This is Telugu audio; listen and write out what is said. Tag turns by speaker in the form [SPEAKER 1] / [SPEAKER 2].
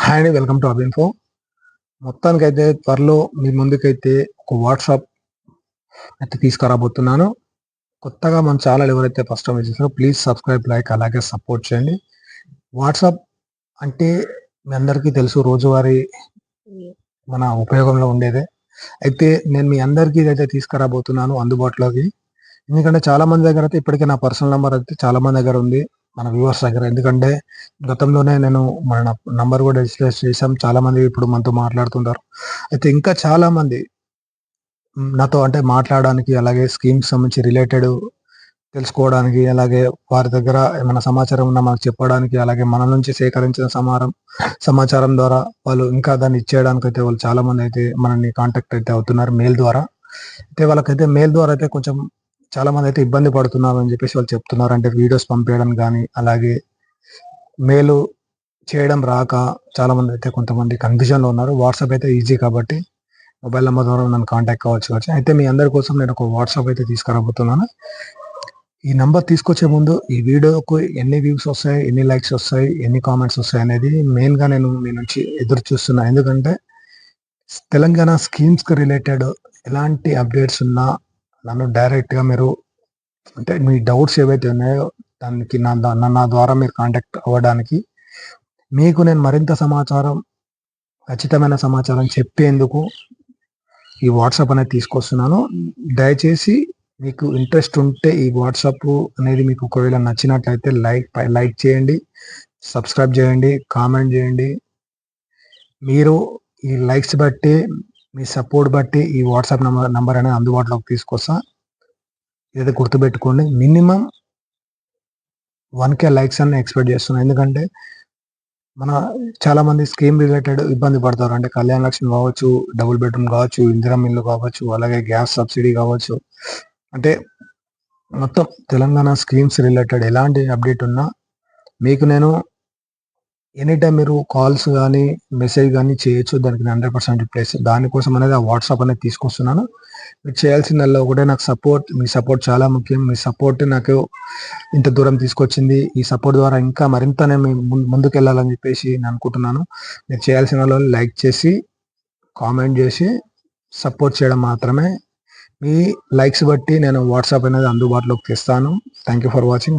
[SPEAKER 1] హాయ్ అండి. వెల్కమ్ టు అబిన్ఫో. మొత్తానికైతే త్వరలో మీ ముందుకైతే ఒక వాట్సాప్ అయితే తీసుకురాబోతున్నాను. కొత్తగా మన ఛానల్ ఎవరైతే ఫస్ట్ టైం చూసారో ప్లీజ్ సబ్స్క్రైబ్, లైక్ అలాగే సపోర్ట్ చేయండి. వాట్సాప్ అంటే మీ అందరికీ తెలుసు, రోజువారీ మన ఉపయోగంలో ఉండేదే. అయితే నేను మీ అందరికీ ఇదైతే తీసుకురాబోతున్నాను అందుబాటులోకి. ఎందుకంటే చాలా మంది దగ్గర అయితే ఇప్పటికే నా పర్సనల్ నంబర్ అయితే చాలా మంది దగ్గర ఉంది. మన వ్యూవర్స్ దగ్గర. ఎందుకంటే గతంలోనే నేను మన నంబర్ కూడా రిజిస్టర్ చేశాం. చాలా మంది ఇప్పుడు మనతో మాట్లాడుతుంటారు. అయితే ఇంకా చాలా మంది నాతో అంటే మాట్లాడడానికి, అలాగే స్కీమ్స్ సంబంధించి రిలేటెడ్ తెలుసుకోవడానికి, అలాగే వారి దగ్గర ఏమైనా సమాచారం ఉన్నా మనకు చెప్పడానికి, అలాగే మన నుంచి సేకరించిన సమాచారం ద్వారా వాళ్ళు ఇంకా దాన్ని ఇచ్చేయడానికైతే వాళ్ళు చాలా మంది అయితే మనల్ని కాంటాక్ట్ అయితే అవుతున్నారు మెయిల్ ద్వారా. అయితే వాళ్ళకైతే మెయిల్ ద్వారా అయితే కొంచెం చాలా మంది అయితే ఇబ్బంది పడుతున్నారు అని చెప్పేసి వాళ్ళు చెప్తున్నారు. అంటే వీడియోస్ పంపించడం కానీ, అలాగే మెయిల్ చేయడం రాక చాలా మంది అయితే కొంతమంది కన్ఫ్యూజన్‌లో ఉన్నారు. వాట్సాప్ అయితే ఈజీ కాబట్టి మొబైల్ నంబర్ ద్వారా నన్ను కాంటాక్ట్ కావచ్చు. అయితే మీ అందరి కోసం నేను ఒక వాట్సాప్ అయితే తీసుకురాబోతున్నాను. ఈ నంబర్ తీసుకొచ్చే ముందు ఈ వీడియోకు ఎన్ని వ్యూస్ వస్తాయి, ఎన్ని లైక్స్ వస్తాయి, ఎన్ని కామెంట్స్ వస్తాయి అనేది మెయిన్‌గా నేను మీ నుంచి ఎదురు చూస్తున్నా. ఎందుకంటే తెలంగాణ స్కీమ్స్‌కి రిలేటెడ్ ఎలాంటి అప్డేట్స్ ఉన్నా నన్ను డైరెక్ట్‌గా మీరు అంటే మీ డౌట్స్ ఏవైతే ఉన్నాయో దానికి నా ద్వారా మీరు కాంటాక్ట్ అవ్వడానికి, మీకు నేను మరింత సమాచారం, ఖచ్చితమైన సమాచారం చెప్పేందుకు ఈ వాట్సాప్ అనేది తీసుకొస్తున్నాను. దయచేసి మీకు ఇంట్రెస్ట్ ఉంటే ఈ వాట్సాప్ అనేది మీకు ఒకవేళ నచ్చినట్లయితే లైక్ చేయండి, సబ్స్క్రైబ్ చేయండి, కామెంట్ చేయండి. మీరు ఈ లైక్స్ బట్టి, మీ సపోర్ట్ బట్టి ఈ వాట్సాప్ నంబర్ అనేది అందుబాటులోకి తీసుకొస్తా. ఇదైతే గుర్తుపెట్టుకోండి. మినిమమ్ 1K లైక్స్ అని ఎక్స్‌పెక్ట్ చేస్తున్నా. ఎందుకంటే మన చాలా మంది స్కీమ్ రిలేటెడ్ ఇబ్బంది పడతారు. అంటే కళ్యాణ లక్ష్మి కావచ్చు, డబుల్ బెడ్‌రూమ్ కావచ్చు, ఇందిరమ్మ ఇల్లు కావచ్చు, అలాగే గ్యాస్ సబ్సిడీ కావచ్చు. అంటే మొత్తం తెలంగాణ స్కీమ్స్ రిలేటెడ్ ఎలాంటి అప్డేట్ ఉన్నా మీకు నేను ఎనీ టైమ్ మీరు కాల్స్ గానీ, మెసేజ్ గానీ చేయొచ్చు. దానికి నేను 100% రిప్లై ఇస్తా. దానికోసం అనేది ఆ వాట్సాప్ అనేది తీసుకొస్తున్నాను. మీరు చేయాల్సిందల్లా ఒకటే, నాకు మీ సపోర్ట్ చాలా ముఖ్యం. మీ సపోర్ట్ నాకు ఇంత దూరం తీసుకొచ్చింది. ఈ సపోర్ట్ ద్వారా ఇంకా మరింత నేను ముందుకెళ్ళాలని చెప్పేసి నేను అనుకుంటున్నాను. మీరు చేయాల్సిందల్లా లైక్ చేసి, కామెంట్ చేసి, సపోర్ట్ చేయడం మాత్రమే. మీ లైక్స్ బట్టి నేను వాట్సాప్ అనేది అందుబాటులోకి తెస్తాను. Thank you for watching.